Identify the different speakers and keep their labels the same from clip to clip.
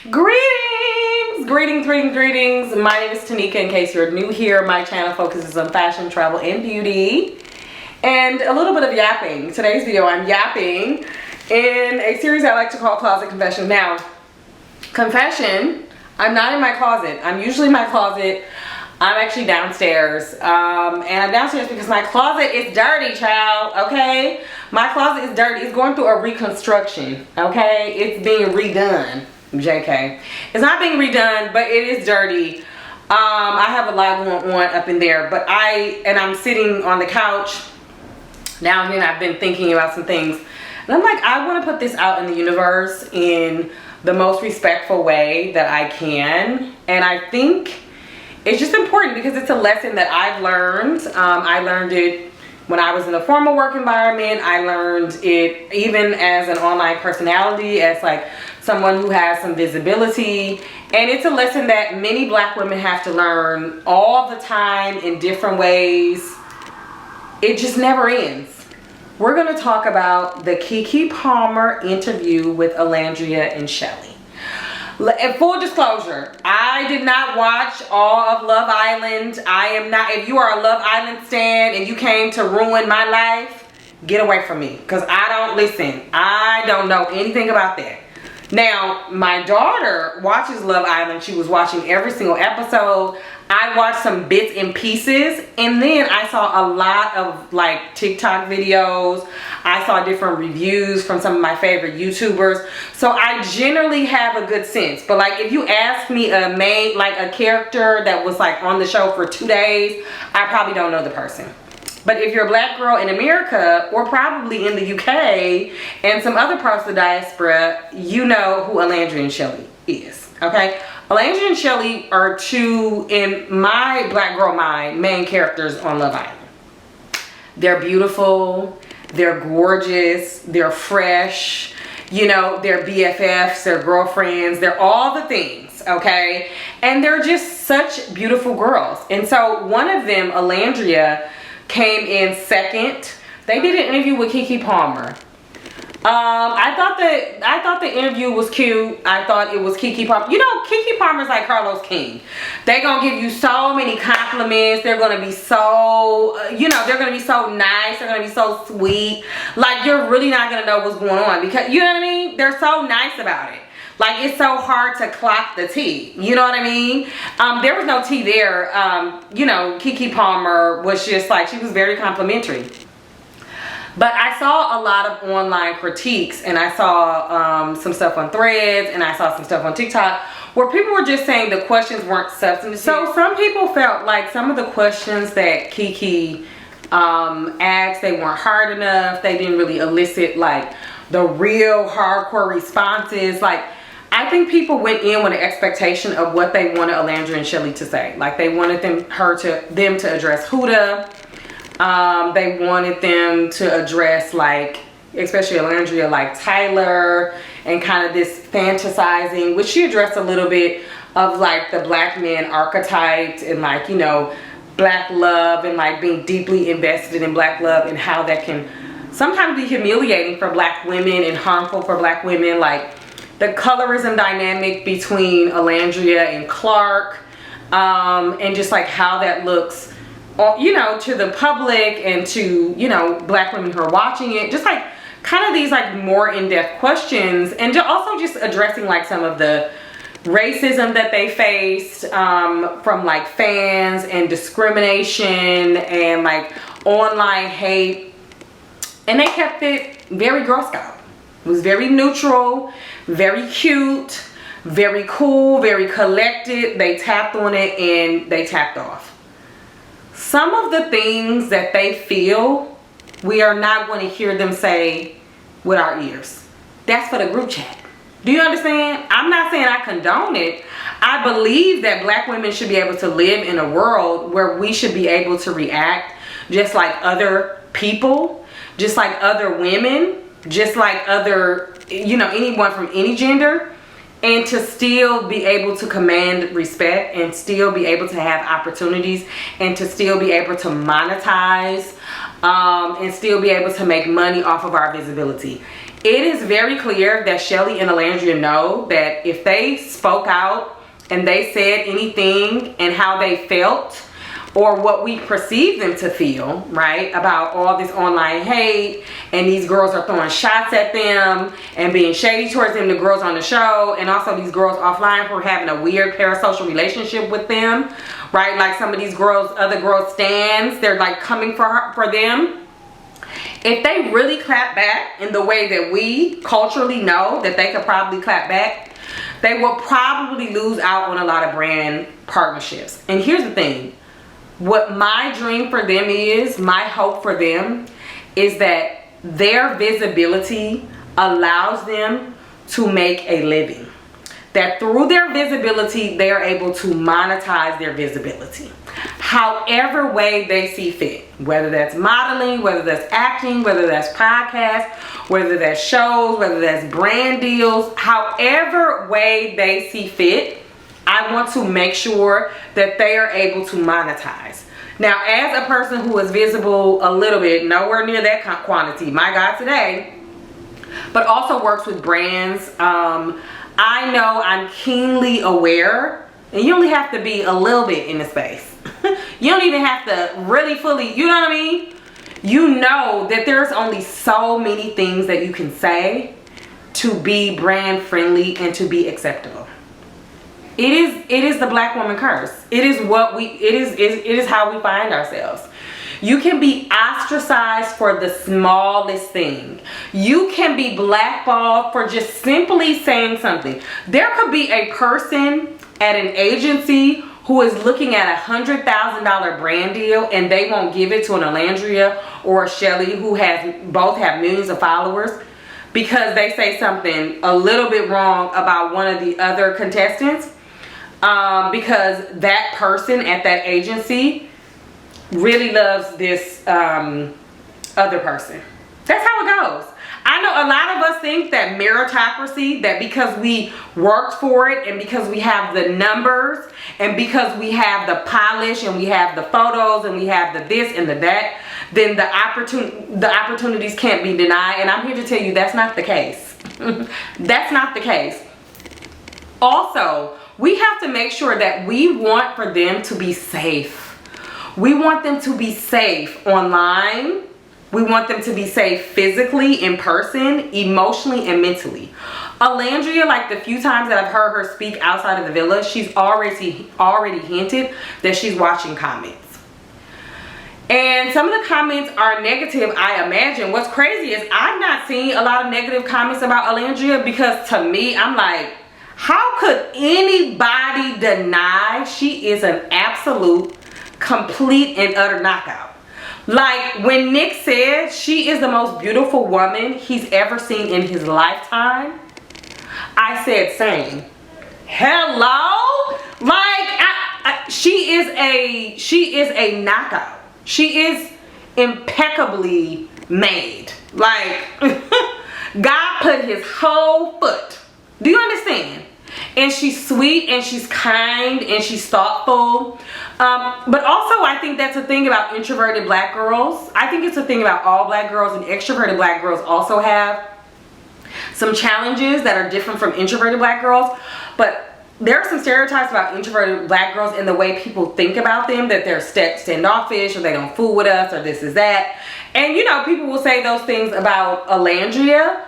Speaker 1: Greetings. My name is Tenicka. In case you're new here, my channel focuses on fashion, travel, and beauty, and a little bit of yapping. Today's video, I'm yapping in a series I like to call Closet Confessions. Now, confession, I'm not in my closet. I'm usually in my closet. I'm actually downstairs, and I'm downstairs because my closet is dirty, child, okay? My closet is dirty. It's going through a reconstruction, okay? It's being redone, JK. It's not being redone, but it is dirty. I have a lot going on up in there, but I'm sitting on the couch down here, and I've been thinking about some things. And I'm like, I want to put this out in the universe in the most respectful way that I can. And I think it's just important because it's a lesson that I've learned. I learned it when I was in a formal work environment. I learned it even as an online personality, as like someone who has some visibility. And it's a lesson that many black women have to learn all the time in different ways. It just never ends. We're going to talk about the Keke Palmer interview with Olandria and Chelley. And full disclosure, I did not watch all of Love Island. I am not. If you are a Love Island stan and you came to ruin my life, get away from me, because I don't listen. I don't know anything about that. Now, my daughter watches Love Island. She was watching every single episode. I watched some bits and pieces, and then I saw a lot of like TikTok videos. I saw different reviews from some of my favorite YouTubers. So I generally have a good sense. But like, if you ask me a character that was like on the show for 2 days, I probably don't know the person. But if you're a black girl in America, or probably in the UK and some other parts of the diaspora, you know who Olandria and Chelley is, okay? Olandria and Chelley are two, in my black girl mind, main characters on Love Island. They're beautiful, they're gorgeous, they're fresh, you know, they're BFFs, they're girlfriends, they're all the things, okay? And they're just such beautiful girls. And so one of them, Olandria, came in second. They did an interview with Keke Palmer. I thought the interview was cute. I thought it was Keke Palmer. You know, Keke Palmer's like Carlos King. They're gonna give you so many compliments. They're gonna be so, they're gonna be so nice. They're gonna be so sweet. Like, you're really not gonna know what's going on, because, you know what I mean? They're so nice about it. Like, it's so hard to clock the tea. You know what I mean? There was no tea there. Keke Palmer was just like, she was very complimentary. But I saw a lot of online critiques, and I saw some stuff on Threads, and I saw some stuff on TikTok where people were just saying the questions weren't substantive. So some people felt like some of the questions that Keke asked, they weren't hard enough. They didn't really elicit like the real hardcore responses. Like, I think people went in with an expectation of what they wanted Olandria and Chelley to say. Like, they wanted them to address Huda. They wanted them to address, like, especially Olandria, like Tyler, and kind of this fantasizing, which she addressed a little bit of like the black men archetypes, and like, you know, black love, and like being deeply invested in black love, and how that can sometimes be humiliating for black women and harmful for black women. Like, the colorism dynamic between Olandria and Clark, and just like how that looks, you know, to the public and to, you know, black women who are watching it. Just like kind of these like more in-depth questions, and also just addressing like some of the racism that they faced from like fans, and discrimination, and like online hate. And they kept it very Girl Scout. It was very neutral, very cute, very cool, very collected. They tapped on it and they tapped off. Some of the things that they feel, we are not going to hear them say with our ears. That's for the group chat. Do you understand? I'm not saying I condone it. I believe that black women should be able to live in a world where we should be able to react just like other people, just like other women, just like other, you know, anyone from any gender, and to still be able to command respect, and still be able to have opportunities, and to still be able to monetize, and still be able to make money off of our visibility. It is very clear that Chelley and Olandria know that if they spoke out and they said anything and how they felt, or what we perceive them to feel, right, about all this online hate, and these girls are throwing shots at them and being shady towards them, the girls on the show, and also these girls offline who are having a weird parasocial relationship with them, right? Like some of these girls, other girls stands, they're like coming for them. If they really clap back in the way that we culturally know that they could probably clap back, they will probably lose out on a lot of brand partnerships. And here's the thing. What my dream for them is, my hope for them, is that their visibility allows them to make a living. That through their visibility, they are able to monetize their visibility. However way they see fit. Whether that's modeling, whether that's acting, whether that's podcasts, whether that's shows, whether that's brand deals. However way they see fit, I want to make sure that they are able to monetize. Now, as a person who is visible a little bit, nowhere near that quantity, my God, today, but also works with brands, I know I'm keenly aware, and you only have to be a little bit in the space. You don't even have to really fully, you know what I mean? You know that there's only so many things that you can say to be brand friendly and to be acceptable. It is the black woman curse. It is how we find ourselves. You can be ostracized for the smallest thing. You can be blackballed for just simply saying something. There could be a person at an agency who is looking at $100,000 brand deal and they won't give it to an Olandria or a Chelley who both have millions of followers because they say something a little bit wrong about one of the other contestants. Because that person at that agency really loves this other person. That's how it goes. I know a lot of us think that meritocracy, that because we worked for it and because we have the numbers and because we have the polish and we have the photos and we have the this and the that, then the opportunities can't be denied. And I'm here to tell you that's not the case. That's not the case. Also, we have to make sure that we want for them to be safe. We want them to be safe online. We want them to be safe physically, in person, emotionally, and mentally. Olandria, like the few times that I've heard her speak outside of the villa, she's already hinted that she's watching comments. And some of the comments are negative, I imagine. What's crazy is I've not seen a lot of negative comments about Olandria because to me, I'm like, how could anybody deny she is an absolute, complete, and utter knockout? Like when Nick said she is the most beautiful woman he's ever seen in his lifetime, I said same. Hello? Like she is a knockout. She is impeccably made. Like God put his whole foot. Do you understand? And she's sweet and she's kind and she's thoughtful. But also I think that's a thing about introverted black girls. I think it's a thing about all black girls, and extroverted black girls also have some challenges that are different from introverted black girls. But there are some stereotypes about introverted black girls in the way people think about them, that they're standoffish or they don't fool with us or this is that. And you know, people will say those things about Olandria.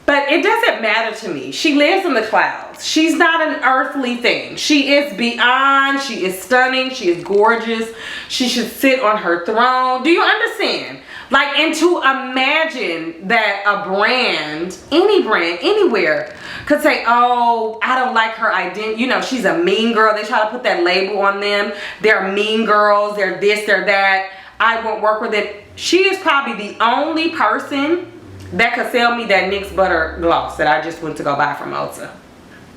Speaker 1: But it doesn't matter to me. She lives in the clouds. She's not an earthly thing. She is beyond. She is stunning. She is gorgeous. She should sit on her throne. Do you understand? Like, and to imagine that a brand, any brand, anywhere, could say, oh, I don't like her identity. You know, she's a mean girl. They try to put that label on them. They're mean girls. They're this, they're that. I won't work with it. She is probably the only person that could sell me that NYX butter gloss that I just went to go buy from Ulta.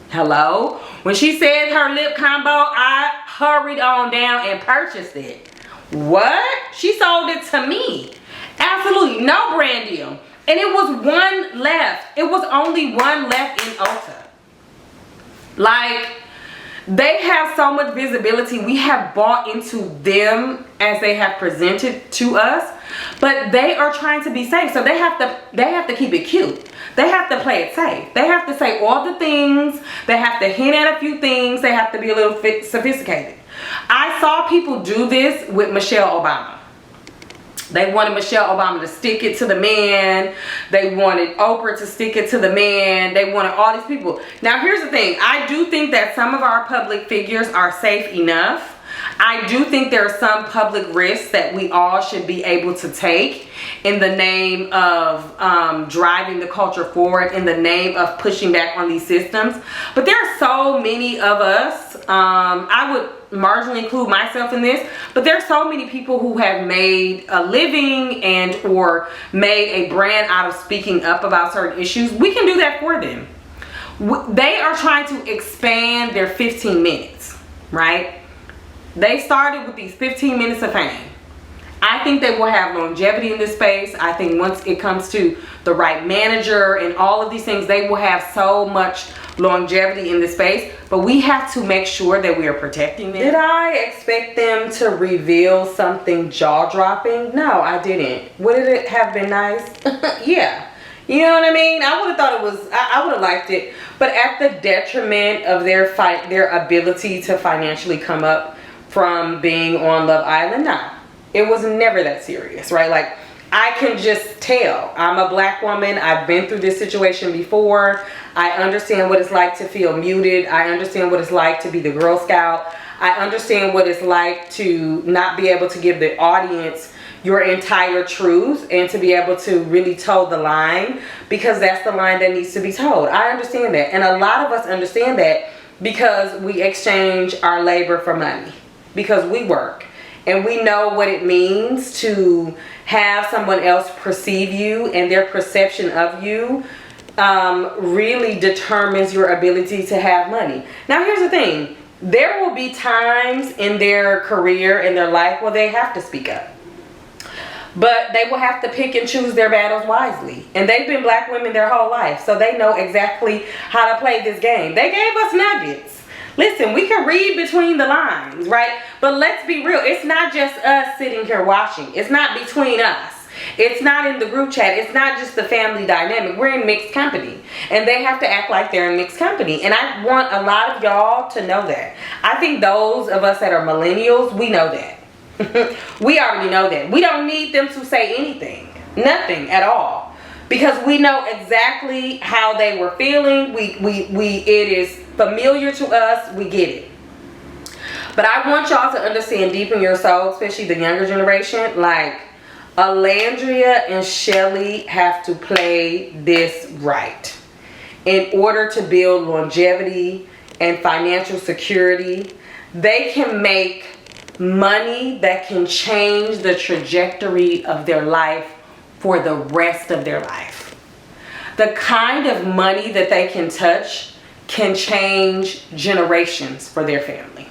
Speaker 1: Hello? When she said her lip combo, I hurried on down and purchased it. What? She sold it to me. Absolutely no brand deal. And it was one left. It was only one left in Ulta. Like, They have so much visibility. We have bought into them as they have presented to us, but they are trying to be safe. So they have to keep it cute. They have to play it safe. They have to say all the things. They have to hint at a few things. They have to be a little sophisticated. I saw people do this with Michelle Obama. They wanted Michelle Obama to stick it to the man. They wanted Oprah to stick it to the man. They wanted all these people. Now, here's the thing. I do think that some of our public figures are safe enough. I do think there are some public risks that we all should be able to take in the name of driving the culture forward, in the name of pushing back on these systems. But there are so many of us, I would marginally include myself in this, but there's so many people who have made a living and or made a brand out of speaking up about certain issues. We can do that for them. They are trying to expand their 15 minutes, right? They started with these 15 minutes of fame. I think they will have longevity in this space. I think once it comes to the right manager and all of these things, they will have so much longevity in this space. But we have to make sure that we are protecting them. Did I expect them to reveal something jaw-dropping? No, I didn't. Would it have been nice? Yeah. You know what I mean? I would have thought it was, I would have liked it. But at the detriment of their ability to financially come up from being on Love Island, no. It was never that serious, right? Like, I can just tell. I'm a black woman. I've been through this situation before. I understand what it's like to feel muted. I understand what it's like to be the Girl Scout. I understand what it's like to not be able to give the audience your entire truth and to be able to really toe the line, because that's the line that needs to be told. I understand that. And a lot of us understand that because we exchange our labor for money, because we work. And we know what it means to have someone else perceive you, and their perception of you really determines your ability to have money. Now, here's the thing. There will be times in their career, in their life, where they have to speak up. But they will have to pick and choose their battles wisely. And they've been black women their whole life, so they know exactly how to play this game. They gave us nuggets. Listen, we can read between the lines, right? But let's be real. It's not just us sitting here watching. It's not between us. It's not in the group chat. It's not just the family dynamic. We're in mixed company. And they have to act like they're in mixed company. And I want a lot of y'all to know that. I think those of us that are millennials, we know that. We already know that. We don't need them to say anything. Nothing at all. Because we know exactly how they were feeling. It is familiar to us. We get it. But I want y'all to understand deep in your soul, especially the younger generation, like Olandria and Chelley have to play this right in order to build longevity and financial security. They can make money that can change the trajectory of their life for the rest of their life. The kind of money that they can touch can change generations for their family.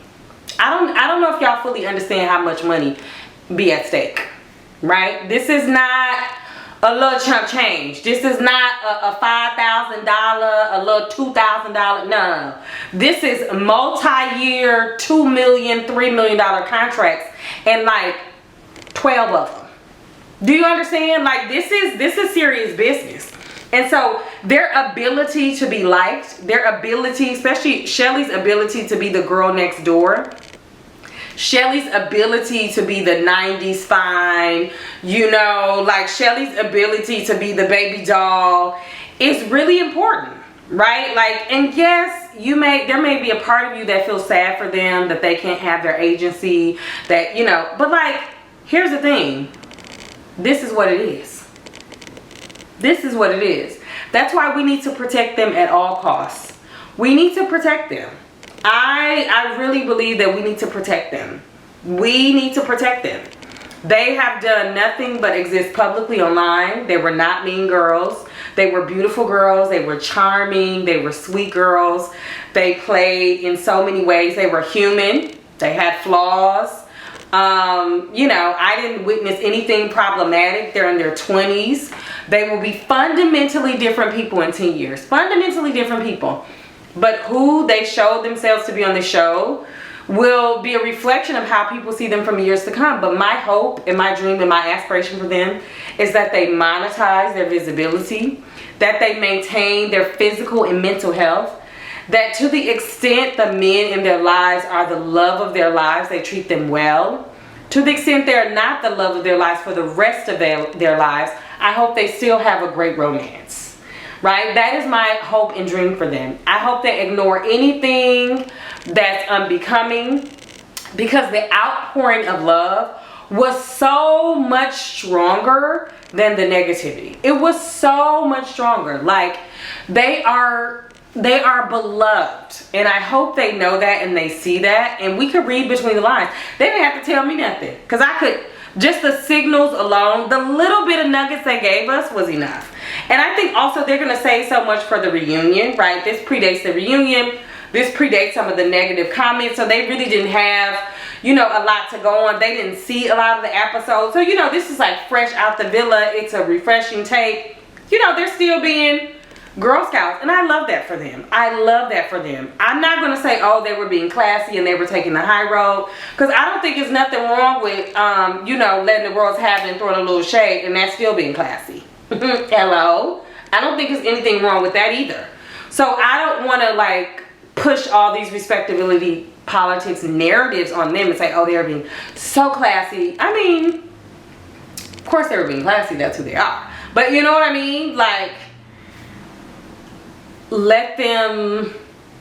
Speaker 1: I don't know if y'all fully understand how much money be at stake, right? This is not a little chump change. This is not a $5,000, a little $2,000. No. This is multi-year, $2 million, $3 million contracts, and like 12 of them. Do you understand? Like, this is serious business. And so their ability to be liked, their ability, especially Chelley's ability to be the girl next door, Chelley's ability to be the 90s fine, you know, like Chelley's ability to be the baby doll is really important, right? Like, and yes, there may be a part of you that feels sad for them, that they can't have their agency, that, you know, but like, here's the thing. This is what it is. This is what it is. That's why we need to protect them at all costs. We need to protect them. I really believe that we need to protect them. We need to protect them. They have done nothing but exist publicly online. They were not mean girls. They were beautiful girls. They were charming. They were sweet girls. They played in so many ways. They were human. They had flaws. You know, I didn't witness anything problematic. They're in their 20s. They will be fundamentally different people in 10 years. Fundamentally different people. but who they show themselves to be on the show will be a reflection of how people see them from years to come. But my hope and my dream and my aspiration for them is that they monetize their visibility, that they maintain their physical and mental health, that to the extent the men in their lives are the love of their lives, they treat them well. To the extent they're not the love of their lives for the rest of their lives, I hope they still have a great romance, right? That is my hope and dream for them. I hope they ignore anything that's unbecoming, because the outpouring of love was so much stronger than the negativity. It was so much stronger. Like, they are beloved, and I hope they know that and they see that, and we could read between the lines. They didn't have to tell me nothing, because I could, just the signals alone, the little bit of nuggets they gave us was enough. And I think also they're going to say so much for the reunion, right? This predates the reunion. This predates some of the negative comments, so they really didn't have, you know, a lot to go on. They didn't see a lot of the episodes, so, you know, this is like fresh out the villa. It's a refreshing take. You know, they're still being Girl Scouts, and I love that for them. I love that for them. I'm not going to say, oh, they were being classy and they were taking the high road, because I don't think there's nothing wrong with, you know, letting the girls have it and throwing a little shade, and that's still being classy. Hello? I don't think there's anything wrong with that either. So I don't want to, like, push all these respectability politics narratives on them and say, oh, they're being so classy. I mean, of course they were being classy. That's who they are. But you know what I mean? Like, let them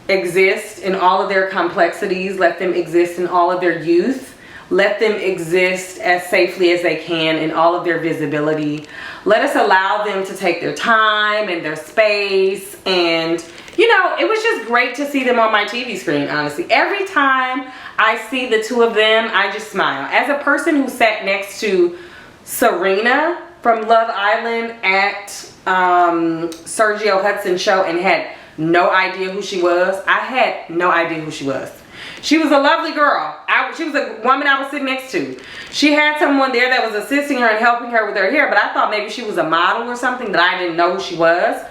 Speaker 1: exist in all of their complexities. Let them exist in all of their youth. Let them exist as safely as they can in all of their visibility. Let us allow them to take their time and their space. And, you know, it was just great to see them on my TV screen, honestly. Every time I see the two of them, I just smile. As a person who sat next to Serena from Love Island at Sergio Hudson's show and had no idea who she was. I had no idea who she was. She was a lovely girl. She was a woman I was sitting next to. She had someone there that was assisting her and helping her with her hair, but I thought maybe she was a model or something, that I didn't know who she was.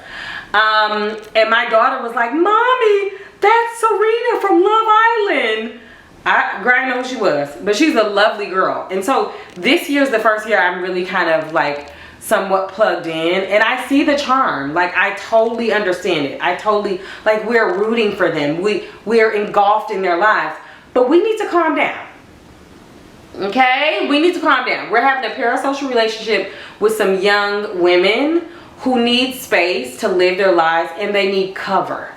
Speaker 1: And my daughter was like, Mommy, that's Serena from Love Island. I didn't know who she was, but she's a lovely girl. And so this year's the first year I'm really kind of like somewhat plugged in, and I see the charm. Like, I totally understand it. I totally, like, we're rooting for them. We're engulfed in their lives, but we need to calm down. Okay, we need to calm down. We're having a parasocial relationship with some young women who need space to live their lives, and they need cover.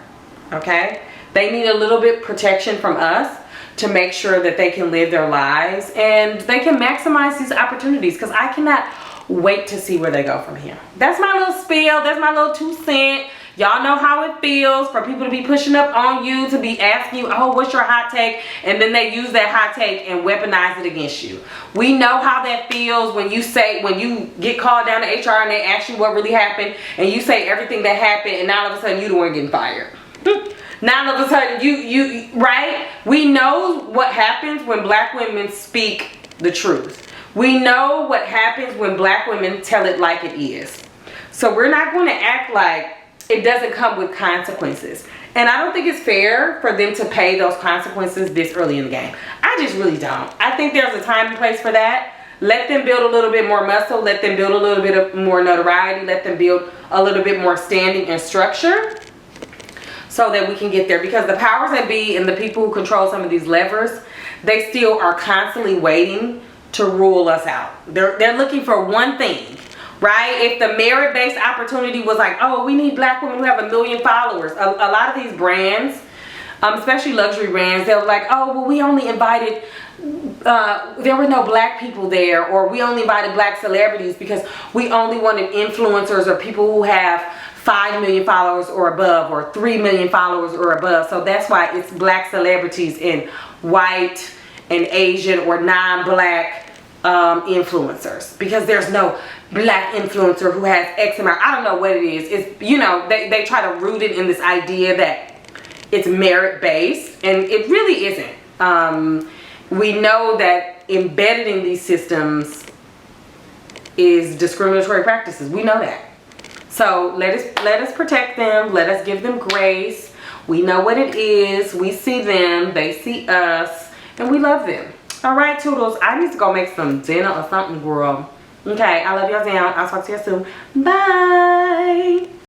Speaker 1: Okay, they need a little bit protection from us to make sure that they can live their lives and they can maximize these opportunities, because I cannot wait to see where they go from here. That's my little spiel. That's my little 2 cents. Y'all know how it feels for people to be pushing up on you, to be asking you, oh, what's your hot take? And then they use that hot take and weaponize it against you. We know how that feels when you get called down to HR and they ask you what really happened, and you say everything that happened, and now all of a sudden you the one getting fired. Now all of a sudden you right? We know what happens when black women speak the truth. We know what happens when black women tell it like it is. So we're not going to act like it doesn't come with consequences. And I don't think it's fair for them to pay those consequences this early in the game. I just really don't. I think there's a time and place for that. Let them build a little bit more muscle. Let them build a little bit of more notoriety. Let them build a little bit more standing and structure, so that we can get there. Because the powers that be and the people who control some of these levers, they still are constantly waiting to rule us out. They're looking for one thing, right? If the merit-based opportunity was like, oh, we need black women who have 1 million followers. A lot of these brands, especially luxury brands, they're like, oh, well, we only invited, there were no black people there, or we only invited black celebrities because we only wanted influencers or people who have 5 million followers or above, or 3 million followers or above. So that's why it's black celebrities and white and Asian or non-black influencers, because there's no black influencer who has X amount. I don't know what it is. It's, you know, they try to root it in this idea that it's merit-based, and it really isn't. We know that embedded in these systems is discriminatory practices. We know that. So let us protect them. Let us give them grace. We know what it is. We see them. They see us. And we love them. All right, Toodles. I need to go make some dinner or something, girl. Okay, I love y'all down. I'll talk to you soon. Bye.